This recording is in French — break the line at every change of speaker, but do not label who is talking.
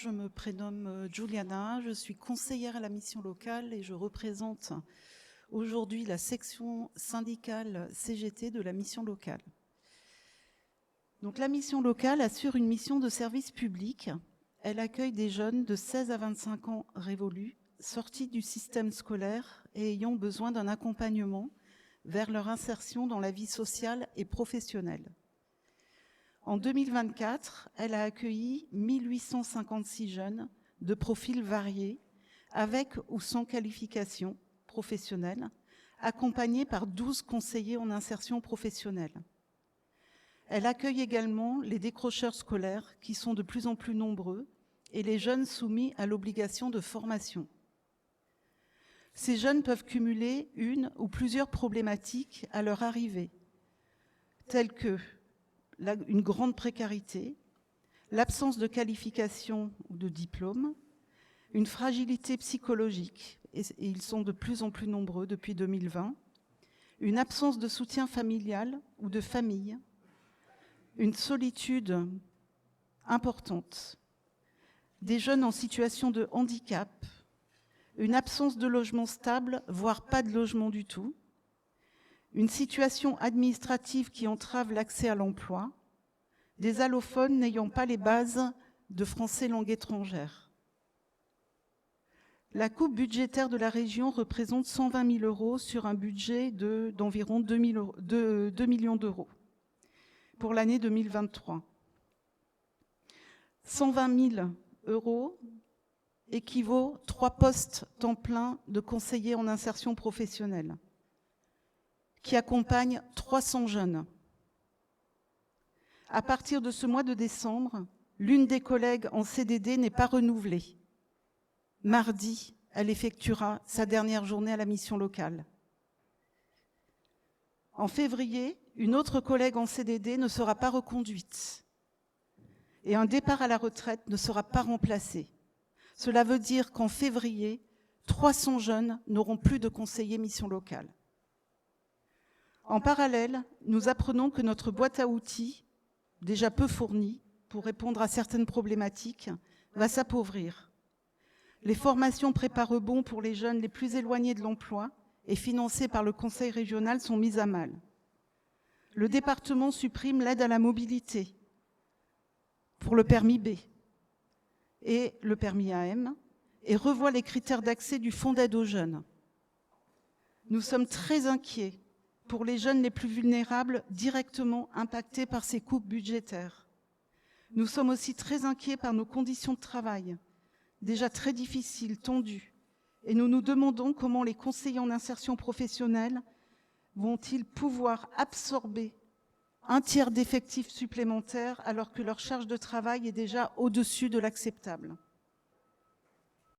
Je me prénomme Juliana, je suis conseillère à la mission locale et je représente aujourd'hui la section syndicale CGT de la mission locale. Donc la mission locale assure une mission de service public. Elle accueille des jeunes de 16 à 25 ans révolus, sortis du système scolaire et ayant besoin d'un accompagnement vers leur insertion dans la vie sociale et professionnelle. En 2024, elle a accueilli 1856 jeunes de profils variés, avec ou sans qualification professionnelle, accompagnés par 12 conseillers en insertion professionnelle. Elle accueille également les décrocheurs scolaires, qui sont de plus en plus nombreux, et les jeunes soumis à l'obligation de formation. Ces jeunes peuvent cumuler une ou plusieurs problématiques à leur arrivée, telles que une grande précarité, l'absence de qualification ou de diplôme, une fragilité psychologique, et ils sont de plus en plus nombreux depuis 2020, une absence de soutien familial ou de famille, une solitude importante, des jeunes en situation de handicap, une absence de logement stable, voire pas de logement du tout, une situation administrative qui entrave l'accès à l'emploi, des allophones n'ayant pas les bases de français langue étrangère. La coupe budgétaire de la région représente 120 000 € sur un budget d'environ 2 millions d'euros pour l'année 2023. 120 000 € équivaut 3 postes temps plein de conseillers en insertion professionnelle, qui accompagne 300 jeunes. À partir de ce mois de décembre, l'une des collègues en CDD n'est pas renouvelée. Mardi, elle effectuera sa dernière journée à la mission locale. En février, une autre collègue en CDD ne sera pas reconduite. Et un départ à la retraite ne sera pas remplacé. Cela veut dire qu'en février, 300 jeunes n'auront plus de conseiller mission locale. En parallèle, nous apprenons que notre boîte à outils, déjà peu fournie pour répondre à certaines problématiques, va s'appauvrir. Les formations prépare-bon pour les jeunes les plus éloignés de l'emploi et financées par le Conseil régional sont mises à mal. Le département supprime l'aide à la mobilité pour le permis B et le permis AM et revoit les critères d'accès du fonds d'aide aux jeunes. Nous sommes très inquiets pour les jeunes les plus vulnérables directement impactés par ces coupes budgétaires. Nous sommes aussi très inquiets par nos conditions de travail, déjà très difficiles, tendues, et nous nous demandons comment les conseillers en insertion professionnelle vont-ils pouvoir absorber un tiers d'effectifs supplémentaires alors que leur charge de travail est déjà au-dessus de l'acceptable.